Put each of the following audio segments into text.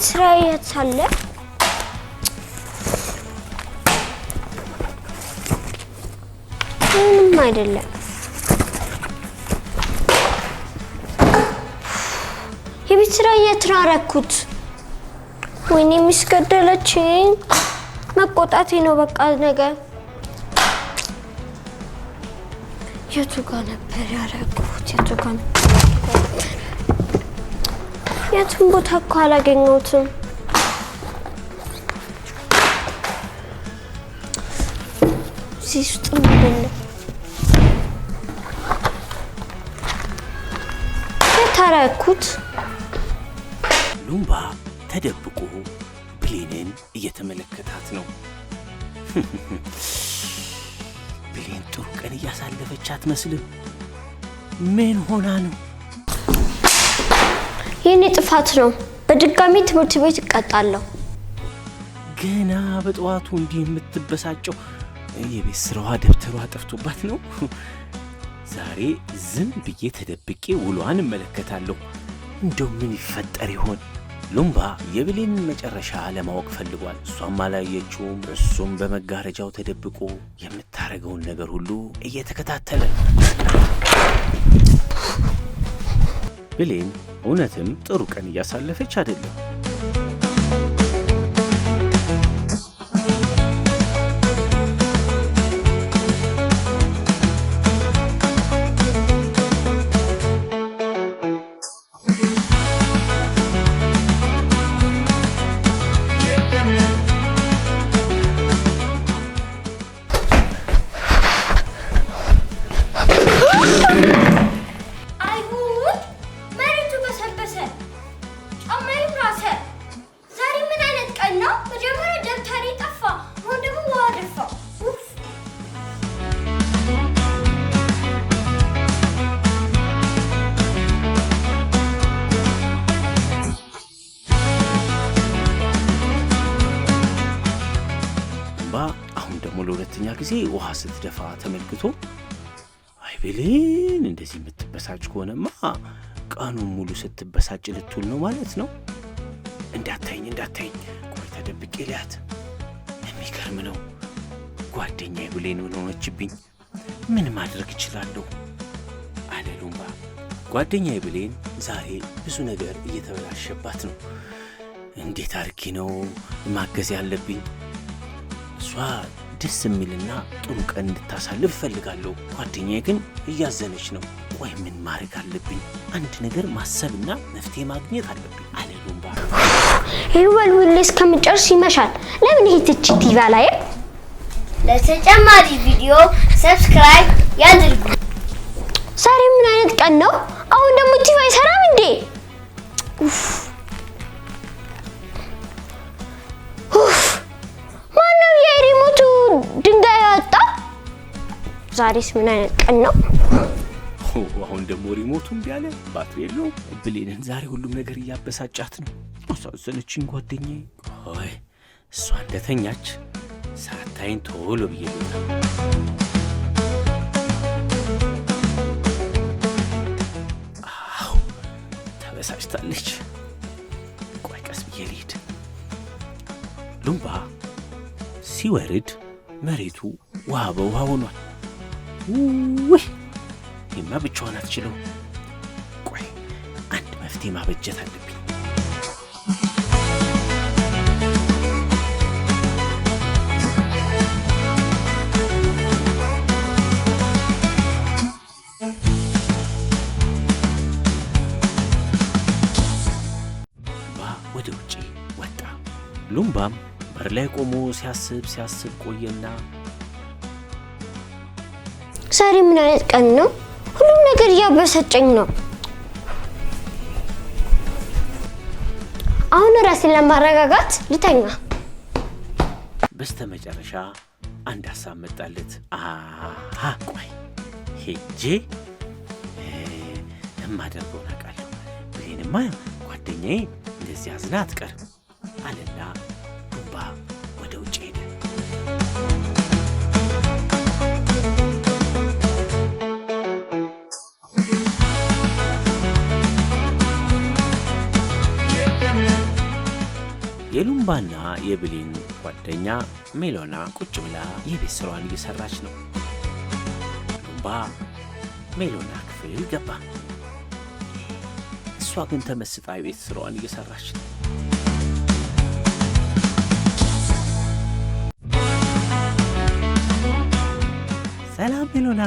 ስራ ያሳለ ምንም አይደለም የቤት ስራ እየተራረኩት ወይኔ ምስገደለችኝ መቆጣቴ ነው በቃ ነገር የቱ ጋር ነበር ያረኩት የቱን ቦታ እኮ አላገኘሁትም እዚህ ውስጥ ምንድን ነው የታረኩት ሉምባ ተደብቆ ብሌንን እየተመለከታት ነው ብሌን ጥሩ ቀን እያሳለፈች አትመስልም ምን ሆና ነው የኔ ጥፋት ነው በድጋሚ ትምህርት ቤት እቀጣለሁ ገና በጠዋቱ እንዲህ የምትበሳጨው የቤት ስራዋ ደብተሯ ጠፍቶባት ነው ዛሬ ዝም ብዬ ተደብቄ ውሏን እመለከታለሁ እንደው ምን ይፈጠር ይሆን ሉምባ የብሌንን መጨረሻ ለማወቅ ፈልጓል እሷም አላየችውም እሱም በመጋረጃው ተደብቆ የምታረገውን ነገር ሁሉ እየተከታተለ ብሌን እውነትም ጥሩ ቀን እያሳለፈች አይደለም ለሁለተኛ ጊዜ ውሃ ስትደፋ ተመልክቶ አይ ብሌን እንደዚህ የምትበሳጭ ከሆነማ ቀኑን ሙሉ ስትበሳጭ ልትውል ነው ማለት ነው እንዳታይኝ ቆይ ተደብቄ ልያት የሚገርም ነው ጓደኛዬ ብሌን ምን ሆነችብኝ ምን ማድረግ እችላለሁ አለ ሉምባ ጓደኛዬ ብሌን ዛሬ ብዙ ነገር እየተበላሸባት ነው እንዴት አርኪ ነው ማገዝ ያለብኝ እሷ ደስ የሚልና ጥሩ ቀን እንድታሳልፍ ፈልጋለሁ ጓደኛዬ ግን እያዘነች ነው ቆይ ምን ማድረግ አለብኝ አንድ ነገር ማሰብና መፍትሄ ማግኘት አለብኝ አለ ሉምባ ይወልውልስ ከመጨረስ ይመሻል ለምን ሄትች ቲቪ ላይ ለተጨማሪ ቪዲዮ ሰብስክራይብ ያድርጉ ዛሬ ምን አይነት ቀን ነው አሁን ደግሞ ቲቪ አይሰራም እንዴ ድንጋይ አጣ ዛሬስ ምን አይነት ቀን ነው አሁን ደግሞ ሪሞቱን ቢያለ ባትሪ የለው ብሌንን ዛሬ ሁሉም ነገር እያበሳጫት ነው አሳዘነችኝ ጓደኛዬ አይ እሷ እንደተኛች ሳታይን ቶሎ ብዬ አው ተበሳጭታለች ቆይ ቀስ ብዬ ልሂድ ሉምባ ሲወርድ መሬቱ ውሃ በውሃ ሆኗል ውይ ይማ ብቻዋን አትችለው ቆይ አንድ መፍትሄ ማበጀት አለብኝ ወደ ውጪ ወጣ ሉምባም በር ላይ ቆሞ ሲያስብ ቆየና ዛሬ ምን አይነት ቀን ነው ሁሉም ነገር ያበሰጨኝ ነው አሁን ራሴን ለማረጋጋት ልተኛ በስተመጨረሻ አንድ ሐሳብ መጣለት ቆይ ሄጄ እማደርገውን አውቃለሁ ብሌንማ ጓደኛዬ እንደዚህ አዝና አትቀርም አለና ሉምባ ወደ ውጭ ሄደ የሉምባና የብሌን ጓደኛ ሜሎና ቁጭ ብላ የቤት ስራዋን እየሰራች ነው። ሉምባ ሜሎና ክፍል ገባ። እሷ ግን ተመስጣ የቤት ስራዋን እየሰራች ነው። ሰላም ሜሎና።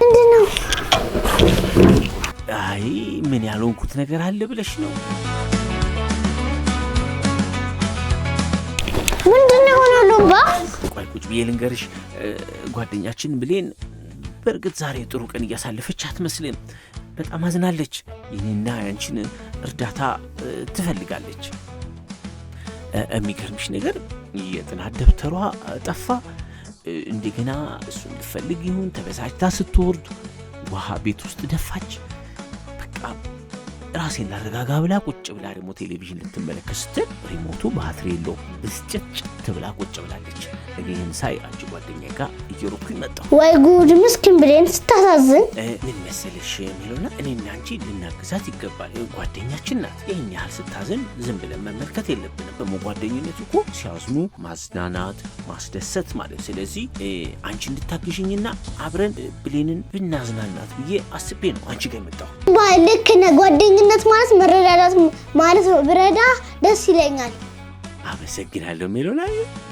ምንድነው? አይ ምን ያልሆንኩት ነገር አለ ብለሽ ነው? ምንድነው ሆኖ ሉምባ? ቆይ ቁጭ ብዬ ልንገርሽ። ጓደኛችን ብሌን በእርግጥ ዛሬ ጥሩ ቀን እያሳለፈች አትመስልም። በጣም አዝናለች። ይህንና ያንቺን እርዳታ ትፈልጋለች። የሚገርምሽ ነገር የጥናት ደብተሯ ጠፋ። እንደገና እሱን ልፈልግ ይሁን ተበሳጭታ ስትወርድ ውሃ ቤት ውስጥ ደፋች። በቃ ራሴን ላረጋጋ ብላ ቁጭ ብላ ደግሞ ቴሌቪዥን ልትመለከት ስትል ሪሞቱ ባትሪ የለውም። ብስጭት ብላ ቁጭ ብላለች። እኔን ሳይ አንቺ ጓደኛዬ ጋር እየሮጥኩኝ መጣሁ። ወይ ጉድ! ምስኪን ብሌን ስታሳዝን። ምን መሰለሽ ሜሎና፣ እኔና አንቺ ልናግዛት ይገባል። ጓደኛችን ናት። ይህን ያህል ስታዝን ዝም ብለን መመልከት የለብንም። ደግሞ ጓደኝነት እኮ ሲያዝኑ ማዝናናት፣ ማስደሰት ማለት። ስለዚህ አንቺ እንድታግዥኝና አብረን ብሌንን ብናዝናናት ብዬ አስቤ ነው አንቺ ጋር የመጣሁ። ልክ ነህ። ጓደኝነት ማለት መረዳዳት ማለት ነው። ብረዳ ደስ ይለኛል። አመሰግናለሁ ሜሎና፣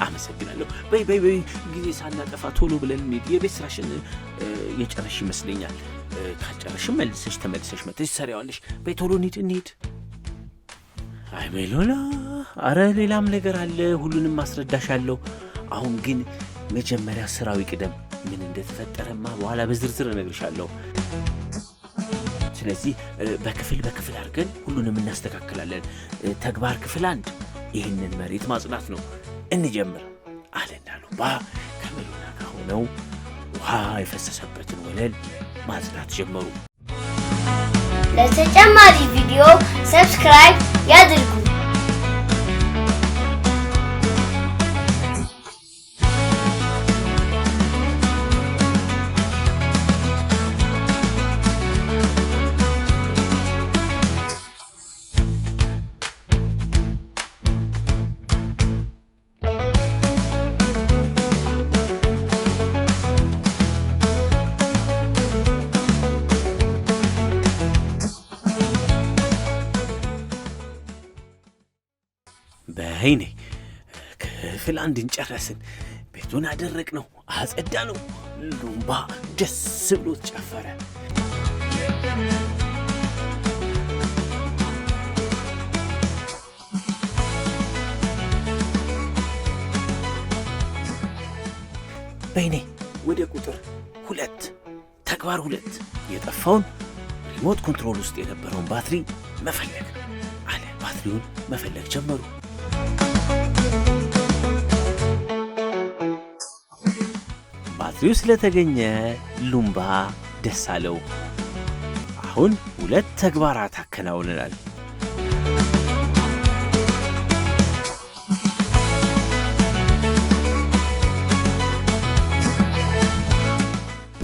አመሰግናለሁ። በይ ጊዜ ሳናጠፋ ቶሎ ብለን እንሂድ። የቤት ስራሽን የጨረሽ ይመስለኛል። ካጨረሽም ተመልሰሽ መጥተሽ ትሰሪዋለሽ። በይ ቶሎ እንሂድ። አይ ሜሎና፣ አረ ሌላም ነገር አለ። ሁሉንም ማስረዳሻለሁ። አሁን ግን መጀመሪያ ስራው ይቅደም። ምን እንደተፈጠረማ በኋላ በዝርዝር እነግርሻለሁ። ስለዚህ በክፍል አድርገን ሁሉንም እናስተካክላለን። ተግባር ክፍል 1 ይህንን መሬት ማጽዳት ነው። እንጀምር አለና ሉምባ ከሜሎና ጋር ሆነው ውሃ የፈሰሰበትን ወለል ማጽዳት ጀመሩ። ለተጨማሪ ቪዲዮ ሰብስክራይብ ያድርጉ። በይኔ ክፍል 1 እንጨረስን። ቤቱን አደረቅ ነው፣ አጸዳ ነው። ሉምባ ደስ ብሎት ጨፈረ። በይኔ ወደ ቁጥር 2 ተግባር 2 የጠፋውን ሪሞት ኮንትሮል ውስጥ የነበረውን ባትሪ መፈለግ አለ። ባትሪውን መፈለግ ጀመሩ። ባትሪው ስለተገኘ ሉምባ ደስ አለው። አሁን 2 ተግባራት አከናውነናል።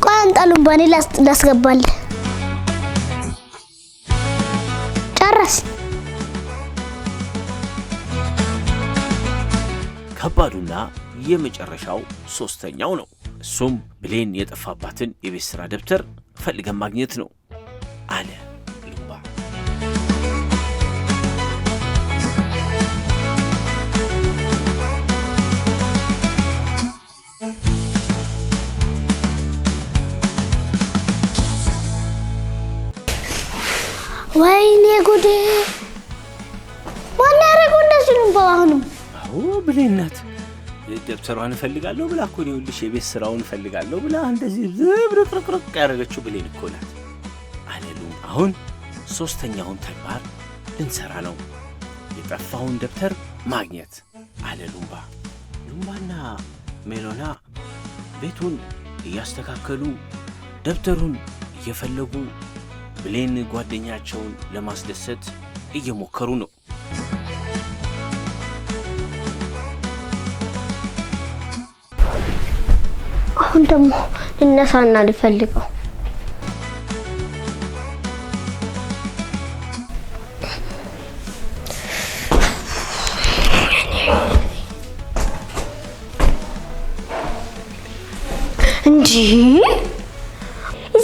ቆይ አንተ ሉምባ፣ እኔ ላስገባልህ። ጨረስ። ከባዱና የመጨረሻው 3ኛው ነው። እሱም ብሌን የጠፋባትን የቤት ሥራ ደብተር ፈልገን ማግኘት ነው አለ ሉምባ። ወይኔ ጉዴ! ማን ያደረገው እንደዚህ ሉምባ? አሁንም ብሌን ናት። ደብተሯን እፈልጋለሁ ብላ እኮ ነው ልሽ የቤት ስራውን እፈልጋለሁ ብላ እንደዚህ ዝብርቅርቅርቅ ያደረገችው ብሌን እኮ ናት አለ ሉምባ። አሁን 3ኛውን ተግባር ልንሰራ ነው። የጠፋውን ደብተር ማግኘት አለ ሉምባ። ሉምባና ሜሎና ቤቱን እያስተካከሉ ደብተሩን እየፈለጉ ብሌን ጓደኛቸውን ለማስደሰት እየሞከሩ ነው። አሁን ደግሞ ልነሳና ልፈልገው። እዚህ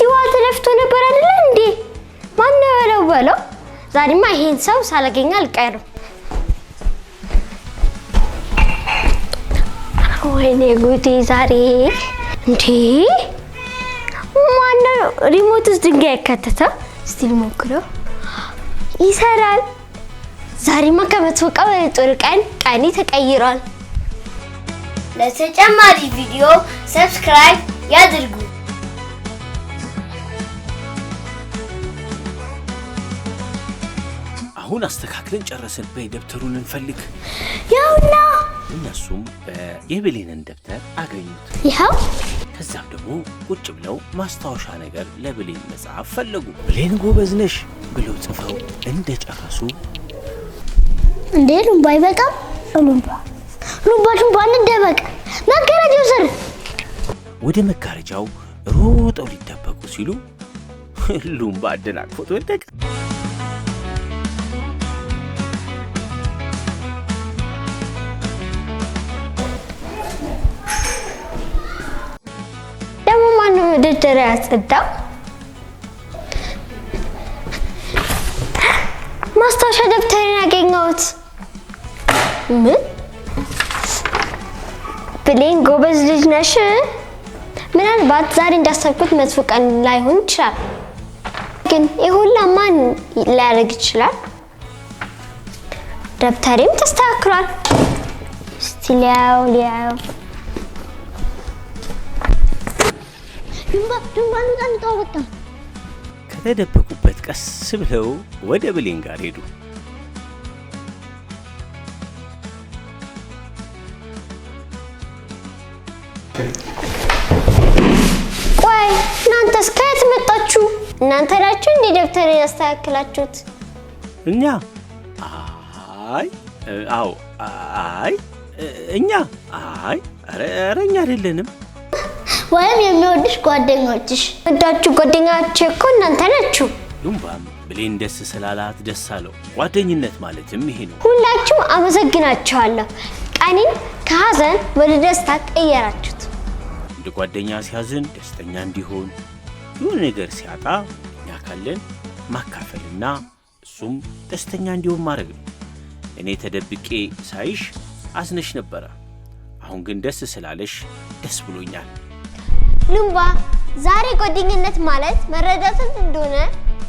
ውሃ ተደፍቶ ነበር አይደል እንዴ? ማን ነው በለው? ዛሬማ ይሄን ሰው ሳላገኝ አልቀርም። ወይኔ ጉዴ ዛሬ እንዴ! ማን ነው ሪሞትስ ድንጋይ ያካተተው? እስቲ ልሞክረው። ይሰራል። ዛሬማ ከመጥፎ ቀን ወደ ጥሩ ቀን ቀኔ ተቀይሯል። ለተጨማሪ ቪዲዮ ሰብስክራይብ ያድርጉ። አሁን አስተካክለን ጨረስን። በደብተሩን እንፈልግ። ያውና እነሱም የብሌንን ደብተር አገኙት። ይኸው። ከዛም ደግሞ ቁጭ ብለው ማስታወሻ ነገር ለብሌን መጽሐፍ ፈለጉ። ብሌን ጎበዝ ነሽ ብለው ጽፈው እንደጨረሱ እንዴ ሉምባ አይበቃም? ሉምባ እንደበቅ መጋረጃው ስር ወደ መጋረጃው ሮጠው ሊደበቁ ሲሉ ሉምባ አደናቅፎት ወደቀ። ደግሞ ማነው መደርደሪያ ያጸዳው? ማስታወሻ ደብተሬን ያገኘሁት። ምን? ብሌን ጎበዝ ልጅ ነሽ። ምናልባት ዛሬ እንዳሰብኩት መጥፎ ቀን ላይሆን ይችላል፣ ግን ይሁላ ማን ሊያደርግ ይችላል? ደብተሬም ተስተካክሏል። እስቲ ሊያው ሉምባ ወጣ። ከተደበቁበት ቀስ ብለው ወደ ብሌን ጋር ሄዱ። ቆይ እናንተስ ከየት መጣችሁ? እናንተ ናችሁ እንዴ ደብተሬን ያስተካክላችሁት? እኛ እኛ ኧረ እኛ አይደለንም። ወይም የሚወድሽ ጓደኞችሽ። ወዳችሁ ጓደኛቼ እኮ እናንተ ናችሁ። ሉምባም ብሌን ደስ ስላላት ደስ አለው። ጓደኝነት ማለትም ይሄ ነው። ሁላችሁም አመሰግናችኋለሁ። ቀኔን ከሀዘን ወደ ደስታ ቀየራችሁት። እንደ ጓደኛ ሲያዝን ደስተኛ እንዲሆን፣ የሆነ ነገር ሲያጣ እኛ ካለን ማካፈልና እሱም ደስተኛ እንዲሆን ማድረግ ነው። እኔ ተደብቄ ሳይሽ አዝነሽ ነበረ። አሁን ግን ደስ ስላለሽ ደስ ብሎኛል። ሉምባ ዛሬ ጓደኝነት ማለት መረዳትን እንደሆነ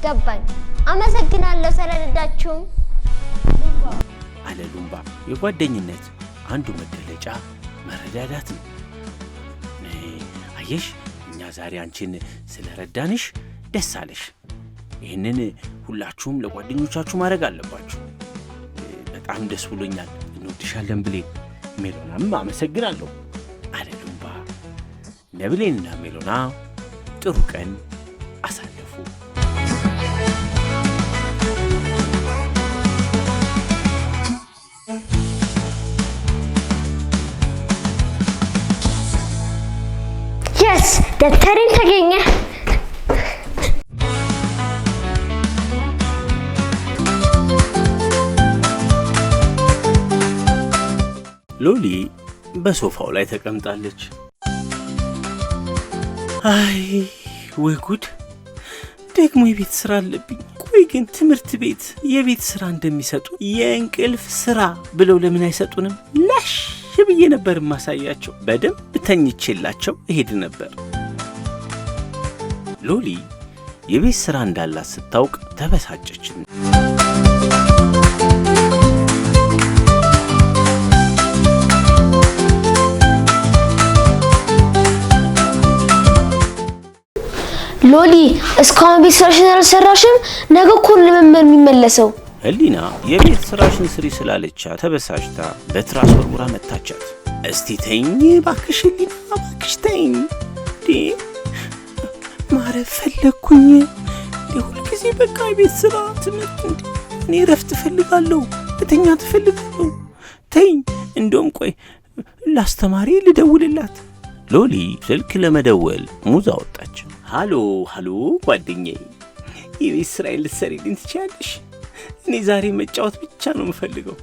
ገባኝ። አመሰግናለሁ ስለረዳችሁም አለ ሉምባ። የጓደኝነት አንዱ መገለጫ መረዳዳት ነው። አየሽ፣ እኛ ዛሬ አንቺን ስለረዳንሽ ደስ አለሽ። ይህንን ሁላችሁም ለጓደኞቻችሁ ማድረግ አለባችሁ። በጣም ደስ ብሎኛል። እንወድሻለን ብሌን። ሜሎናም አመሰግናለሁ አለ ሉምባ። ብሌንና ሜሎና ጥሩ ቀን አሳለፉ። የስ ደብተሬን ተገኘ። ሎሊ በሶፋው ላይ ተቀምጣለች። አይ ወይ ጉድ! ደግሞ የቤት ስራ አለብኝ። ቆይ ግን ትምህርት ቤት የቤት ስራ እንደሚሰጡ የእንቅልፍ ስራ ብለው ለምን አይሰጡንም? ላሽ ብዬ ነበር ማሳያቸው። በደንብ ተኝቼላቸው እሄድ ነበር። ሎሊ የቤት ስራ እንዳላት ስታውቅ ተበሳጨች። ሎሊ እስካሁን ቤት ስራሽን አልሰራሽም? ነገ እኮ ለመመር የሚመለሰው። ህሊና የቤት ስራሽን ስሪ ስላለቻ ተበሳጭታ በትራስ ወርውራ መታቻት። እስቲ ተኝ ባክሽ ህሊና፣ ባክሽ ተኝ። ማረፍ ፈለግኩኝ። ሁል ጊዜ በቃ የቤት ስራ ትምህርት። እኔ ረፍት እፈልጋለሁ፣ እተኛ ትፈልጋለሁ። ተኝ። እንደውም ቆይ ላስተማሪ ልደውልላት። ሎሊ ስልክ ለመደወል ሙዝ አወጣች። ሃሎ ጓደኛዬ፣ የቤት ስራዬን ልትሰሪልኝ ትችያለሽ? እኔ ዛሬ መጫወት ብቻ ነው የምፈልገው።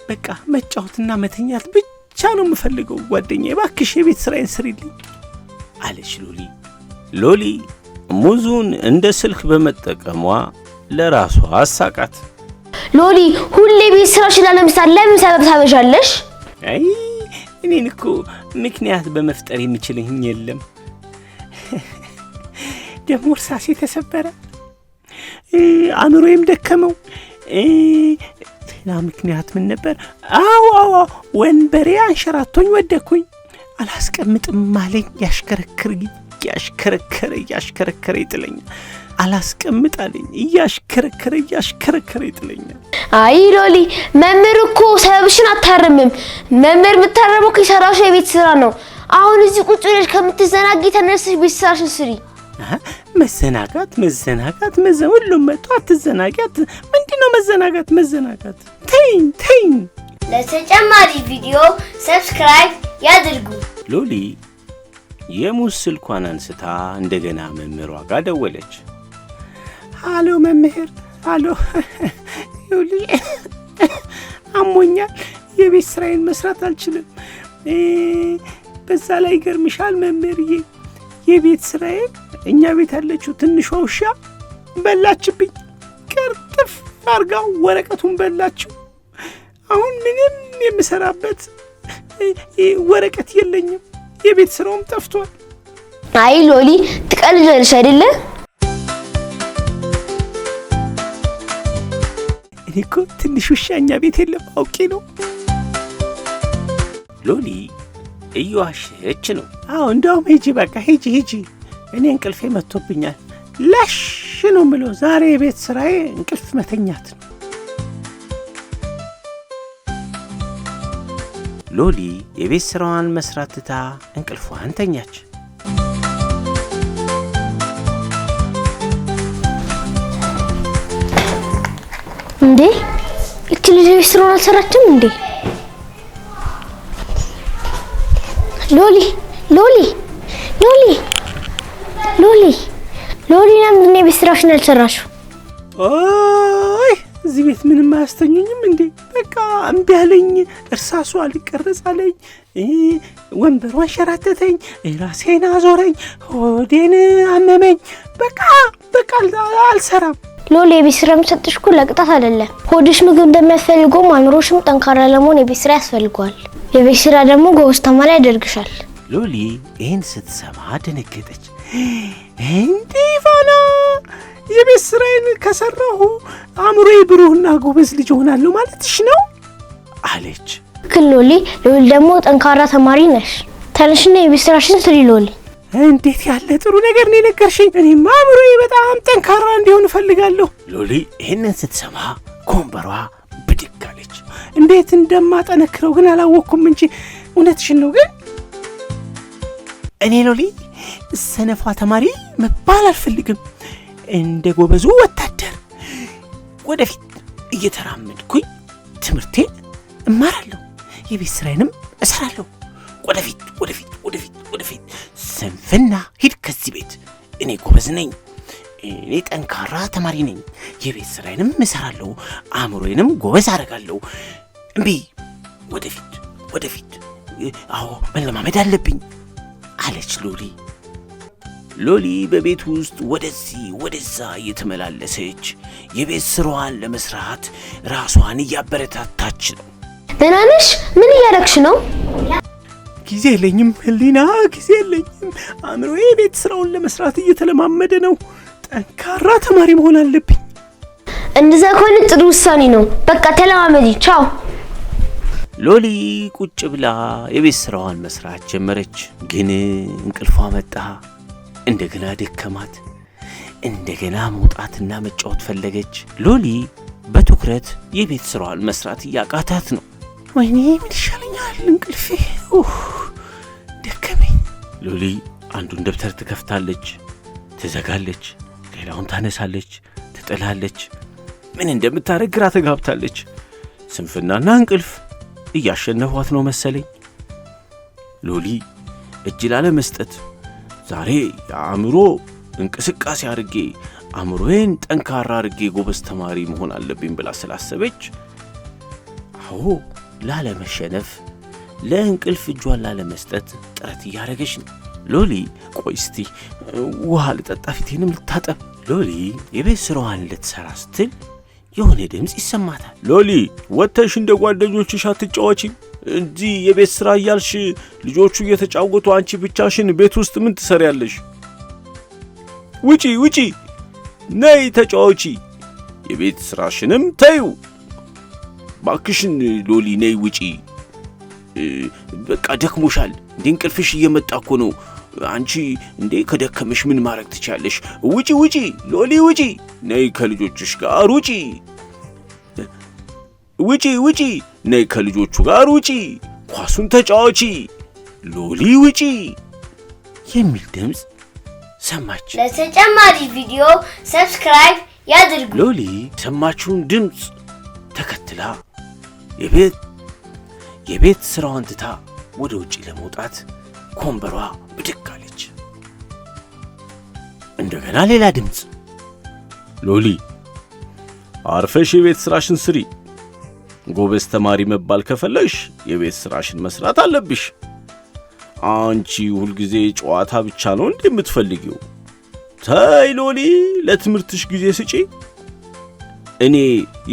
በቃ መጫወትና መተኛት ብቻ ነው የምፈልገው ጓደኛዬ፣ እባክሽ የቤት ስራዬን ስሪልኝ አለች ሎሊ። ሎሊ ሙዙን እንደ ስልክ በመጠቀሟ ለራሷ አሳቃት። ሎሊ ሁሌ ቤት ስራሽን ላለመስራት ለምን ሰበብ ታበዣለሽ? አይ እኔን እኮ ምክንያት በመፍጠር የሚችልኝ የለም። ደግሞ እርሳሴ ተሰበረ፣ አእምሮዬም ደከመው። ሌላ ምክንያት ምን ነበር? አዎ ወንበሬ አንሸራቶኝ ወደኩኝ። አላስቀምጥም አለኝ። ያሽከረከረ ይጥለኛል። አላስቀምጣለኝ። እያሽከረከረ ይጥለኛል። አይ ሎሊ መምህር እኮ ሰበብሽን አታርምም። መምህር የምታረመው ከሰራሽ የቤት ስራ ነው። አሁን እዚህ ቁጭ ብለሽ ከምትዘናጊ ተነስተሽ ቤት ስራሽን ስሪ። መዘናጋት ሁሉም መጥቶ አትዘናጋት። ምንድነው መዘናጋት? ተይኝ። ለተጨማሪ ቪዲዮ ሰብስክራይብ ያድርጉ። ሎሊ የሙዝ ስልኳን አንስታ እንደገና መምህሯ ጋር ደወለች። ሃሎ መምህር፣ ሃሎ ሎሊ አሞኛል፣ የቤት ስራዬን መስራት አልችልም። በዛ ላይ ገርምሻል መምህርዬ፣ የቤት ስራዬን እኛ ቤት ያለችው ትንሿ ውሻ በላችብኝ። ቅርጥፍ አርጋው ወረቀቱን በላችው። አሁን ምንም የምሰራበት ወረቀት የለኝም። የቤት ስራውም ጠፍቷል። አይ ሎሊ ትቀልጃለሽ አይደለ? እኔ እኮ ትንሽ ውሻ እኛ ቤት የለም አውቄ ነው። ሎሊ እየዋሸች ነው። አዎ እንደውም ሂጂ። እኔ እንቅልፌ መጥቶብኛል። ለሽ ነው የምለው። ዛሬ የቤት ስራዬ እንቅልፍ መተኛት ነው። ሎሊ የቤት ስራዋን መስራት ትታ እንቅልፏን ተኛች። እንዴ እቺ ልጅ የቤት ስራዋን አልሰራችም እንዴ? ሎሊ ለምንድን ነው የቤት ስራሽን ያልሰራሽው? አይ እዚህ ቤት ምንም አያስተኙኝም እንዴ? በቃ እምቢ አለኝ። እርሳሱ አልቀረጽ አለኝ። ወንበሩ አንሸራተተኝ፣ ራሴን አዞረኝ፣ ሆዴን አመመኝ። በቃ አልሰራም። ሎሊ የቤት ስራ የምሰጥሽ እኮ ለቅጣት አይደለም። ሆድሽ ምግብ እንደሚያስፈልገው አእምሮሽም ጠንካራ ለመሆን የቤት ስራ ያስፈልገዋል። የቤት ስራ ደግሞ ጎበዝ ተማሪ ያደርግሻል። ሎሊ ይህን ስትሰማ ደነገጠች። እንዴ ፋና፣ የቤት ስራዬን ከሰራሁ አእምሮዬ ብሩህና ጎበዝ ልጅ ሆናለሁ ማለትሽ ነው አለች። ሎሊ ደግሞ ጠንካራ ተማሪ ነሽ። ተነሽና የቤት ስራሽን ስሪ ሎሊ። እንዴት ያለ ጥሩ ነገር ነው የነገርሽኝ። እኔማ አእምሮዬ በጣም ጠንካራ እንዲሆን እፈልጋለሁ። ሎሊ ይህንን ስትሰማ ከወንበሯ ብድግ አለች። እንዴት እንደማጠነክረው ግን አላወቅኩም እንጂ እውነትሽን ነው። ግን እኔ ሎሊ ሰነፏ ተማሪ መባል አልፈልግም። እንደ ጎበዙ ወታደር ወደፊት እየተራመድኩኝ ትምህርቴን እማራለሁ፣ የቤት ስራዬንም እሰራለሁ። ወደፊት። ስንፍና ሂድ ከዚህ ቤት። እኔ ጎበዝ ነኝ። እኔ ጠንካራ ተማሪ ነኝ። የቤት ስራዬንም እሰራለሁ፣ አእምሮዬንም ጎበዝ አደርጋለሁ። እምቢ፣ ወደፊት። አዎ መለማመድ አለብኝ አለች ሎሊ በቤት ውስጥ ወደዚህ ወደዛ እየተመላለሰች የቤት ስራዋን ለመስራት ራሷን እያበረታታች ነው። ደህና ነሽ? ምን እያደረግሽ ነው? ጊዜ የለኝም ህሊና፣ ጊዜ የለኝም። አእምሮዬ የቤት ስራውን ለመስራት እየተለማመደ ነው። ጠንካራ ተማሪ መሆን አለብኝ። እንደዛ ከሆነ ጥሩ ውሳኔ ነው። በቃ ተለማመጂ። ቻው። ሎሊ ቁጭ ብላ የቤት ስራዋን መስራት ጀመረች። ግን እንቅልፏ መጣ። እንደገና ደከማት። እንደገና መውጣትና መጫወት ፈለገች። ሎሊ በትኩረት የቤት ስራዋን መስራት እያቃታት ነው። ወይኔ ምን ይሻለኛል? እንቅልፌ ደከመኝ። ሎሊ አንዱን ደብተር ትከፍታለች፣ ትዘጋለች፣ ሌላውን ታነሳለች፣ ትጥላለች። ምን እንደምታረግ ግራ ተጋብታለች። ስንፍናና እንቅልፍ እያሸነፏት ነው መሰለኝ። ሎሊ እጅ ላለመስጠት ዛሬ የአእምሮ እንቅስቃሴ አድርጌ አእምሮዬን ጠንካራ አድርጌ ጎበዝ ተማሪ መሆን አለብኝ ብላ ስላሰበች አዎ ላለመሸነፍ ለእንቅልፍ እጇን ላለመስጠት ጥረት እያደረገች ነው። ሎሊ ቆይ እስቲ ውሃ ልጠጣ ፊቴንም ልታጠብ። ሎሊ የቤት ስራዋን ልትሰራ ስትል የሆነ ድምፅ ይሰማታል። ሎሊ ወጥተሽ እንደ ጓደኞችሽ አትጫወቺም? እዚህ የቤት ስራ እያልሽ ልጆቹ እየተጫወቱ አንቺ ብቻሽን ቤት ውስጥ ምን ትሰሪያለሽ? ውጪ ነይ ተጫወቺ፣ የቤት ስራሽንም ተይው። ባክሽን ሎሊ ነይ ውጪ። በቃ ደክሞሻል እንዴ? እንቅልፍሽ እየመጣ እኮ ነው። አንቺ እንዴ ከደከመሽ ምን ማድረግ ትችያለሽ? ውጪ ሎሊ ውጪ፣ ነይ ከልጆችሽ ጋር ውጪ። ነይ ከልጆቹ ጋር ውጪ፣ ኳሱን ተጫወቺ። ሎሊ ውጪ የሚል ድምፅ ሰማች። ለተጨማሪ ቪዲዮ ሰብስክራይብ ያድርጉ። ሎሊ ሰማችውን ድምፅ ተከትላ የቤት ስራዋን ትታ ወደ ውጪ ለመውጣት ኮምበሯ ብድግ አለች። እንደገና ሌላ ድምፅ። ሎሊ አርፈሽ የቤት ስራሽን ስሪ። ጎበዝ ተማሪ መባል ከፈለሽ የቤት ስራሽን መስራት አለብሽ። አንቺ ሁልጊዜ ጨዋታ ብቻ ነው እንዴ የምትፈልጊው? ተይ ሎሊ፣ ለትምህርትሽ ጊዜ ስጪ። እኔ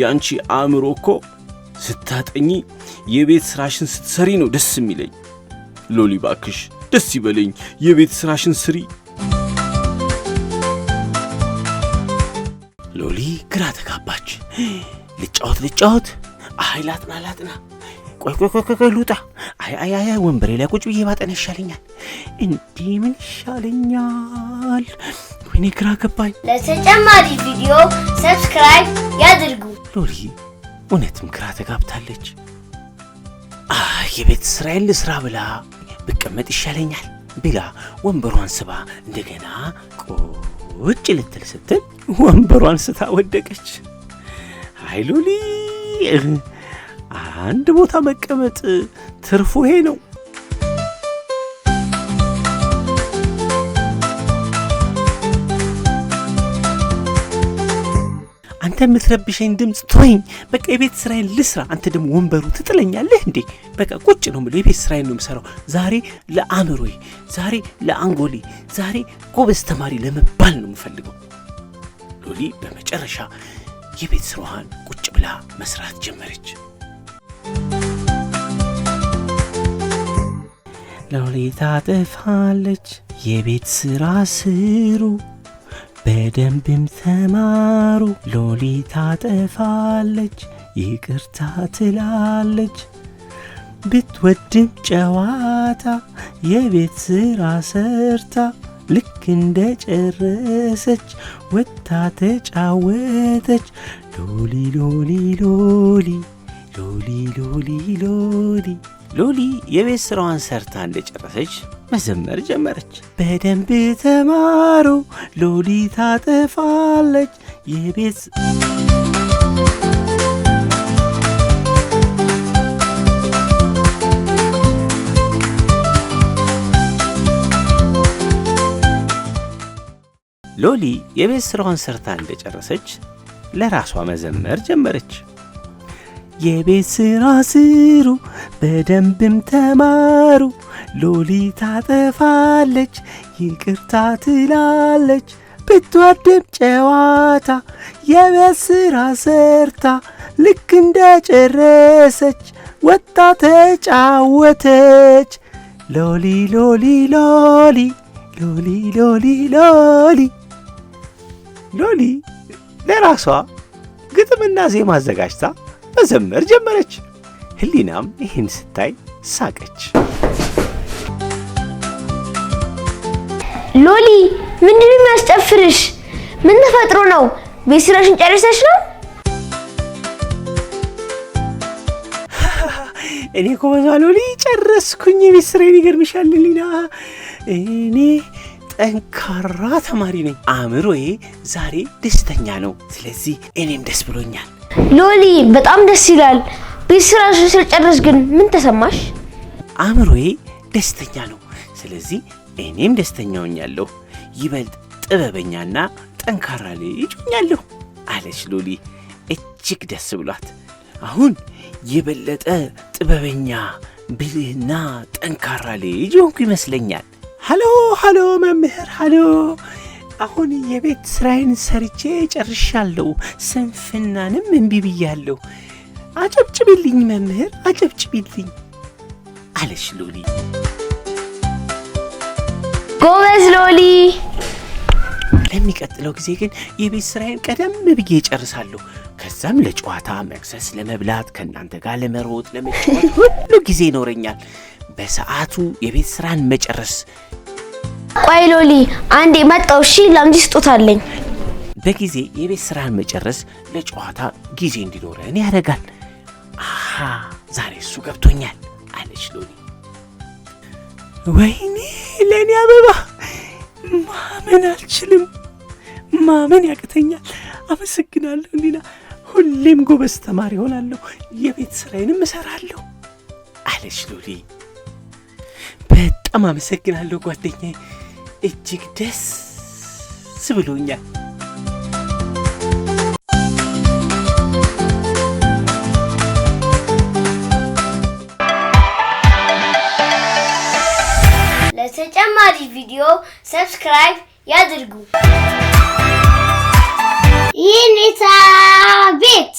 ያንቺ አእምሮ እኮ ስታጠኚ የቤት ስራሽን ስትሰሪ ነው ደስ የሚለኝ። ሎሊ ባክሽ ደስ ይበለኝ፣ የቤት ስራሽን ስሪ። ሎሊ ግራ ተጋባች። ልጫወት፣ አይ ላጥና፣ ቆይ ልውጣ፣ አይ ወንበሬ ላይ ቁጭ ብዬ ባጠና ይሻለኛል። እንዲህ ምን ይሻለኛል? ወይኔ ግራ ገባኝ። ለተጨማሪ ቪዲዮ ሰብስክራይብ ያድርጉ። ሎሊ እውነትም ግራ ተጋብታለች። የቤት ስራዬን ልስራ ብላ ብቀመጥ ይሻለኛል ብላ ወንበሯን ስባ እንደገና ቁጭ ልትል ስትል ወንበሯን ስታ ወደቀች። አይ ሎሊ፣ አንድ ቦታ መቀመጥ ትርፉ ይሄ ነው። አንተ የምትረብሸኝ ድምፅ ተወኝ፣ በቃ የቤት ስራዬን ልስራ። አንተ ደግሞ ወንበሩ ትጥለኛለህ እንዴ? በቃ ቁጭ ነው የምለው፣ የቤት ስራዬን ነው የምሰራው። ዛሬ ለአእምሮዬ፣ ዛሬ ለአንጎሌ፣ ዛሬ ጎበዝ ተማሪ ለመባል ነው የምፈልገው። ሎሊ በመጨረሻ የቤት ስራዋን ቁጭ ብላ መስራት ጀመረች። ሎሊ ታጠፋለች፣ የቤት ስራ ስሩ በደንብም ተማሩ። ሎሊ ታጠፋለች፣ ይቅርታ ትላለች። ብትወድም ጨዋታ የቤት ስራ ሰርታ ልክ እንደ ጨረሰች ወጥታ ተጫወተች። ሎሊ ሎሊ ሎሊ ሎሊ ሎሊ ሎሊ ሎሊ የቤት ስራዋን ሰርታ እንደጨረሰች መዘመር ጀመረች። በደንብ ተማሩ፣ ሎሊ ታጠፋለች የቤት ሎሊ የቤት ስራዋን ሰርታ እንደጨረሰች ለራሷ መዘመር ጀመረች። የቤት ስራ ስሩ በደንብም ተማሩ፣ ሎሊ ታጠፋለች ይቅርታ ትላለች። ብትወድም ጨዋታ የቤት ስራ ሰርታ ልክ እንደ ጨረሰች ወጣ ተጫወተች። ሎሊ ሎሊ ሎሊ ሎሊ ሎሊ ሎሊ ሎሊ ለራሷ ግጥምና ዜማ አዘጋጅታ መዘመር ጀመረች። ህሊናም ይህን ስታይ ሳቀች። ሎሊ ምንድን የሚያስጨፍርሽ? ምን ተፈጥሮ ነው? ቤት ስራሽን ጨርሰሽ ነው? እኔ እኮ በዛ ሎሊ ጨረስኩኝ ቤት ስራዬን። ይገርምሻል ህሊና፣ እኔ ጠንካራ ተማሪ ነኝ። አእምሮዬ ዛሬ ደስተኛ ነው። ስለዚህ እኔም ደስ ብሎኛል። ሎሊ በጣም ደስ ይላል። ቤት ስራሽን ስለጨረስሽ ግን ምን ተሰማሽ? አእምሮዬ ደስተኛ ነው። ስለዚህ እኔም ደስተኛ ሆኛለሁ። ይበልጥ ጥበበኛና ጠንካራ ልጅ ሆኛለሁ አለች ሎሊ እጅግ ደስ ብሏት። አሁን የበለጠ ጥበበኛ ብልህና ጠንካራ ልጅ ሆንኩ ይመስለኛል ሃሎ መምህር ሃሎ። አሁን የቤት ስራዬን ሰርቼ ጨርሻለሁ። ስንፍናንም እምቢ ብያለሁ። አጨብጭብልኝ መምህር አጨብጭብልኝ አለች ሎሊ። ጎበዝ ሎሊ። ለሚቀጥለው ጊዜ ግን የቤት ስራዬን ቀደም ብዬ ጨርሳለሁ። ከዛም ለጨዋታ መክሰስ ለመብላት ከእናንተ ጋር ለመሮጥ ለመጫወት ሁሉ ጊዜ ይኖረኛል። በሰዓቱ የቤት ስራን መጨረስ። ቆይ ሎሊ አንዴ መጣው። እሺ ላንቺ ስጦታ አለኝ። በጊዜ የቤት ስራን መጨረስ ለጨዋታ ጊዜ እንዲኖረን ያደርጋል። አሃ ዛሬ እሱ ገብቶኛል አለች ሎሊ። ወይኔ ለኔ አበባ ማመን አልችልም፣ ማመን ያቅተኛል። አመሰግናለሁ ሊና፣ ሁሌም ጎበዝ ተማሪ ሆናለሁ፣ የቤት ስራዬንም እሰራለሁ አለች ሎሊ። በጣም አመሰግናለሁ ጓደኛዬ፣ እጅግ ደስ ብሎኛል። ለተጨማሪ ቪዲዮ ሰብስክራይብ ያድርጉ። ይኔታ ቤት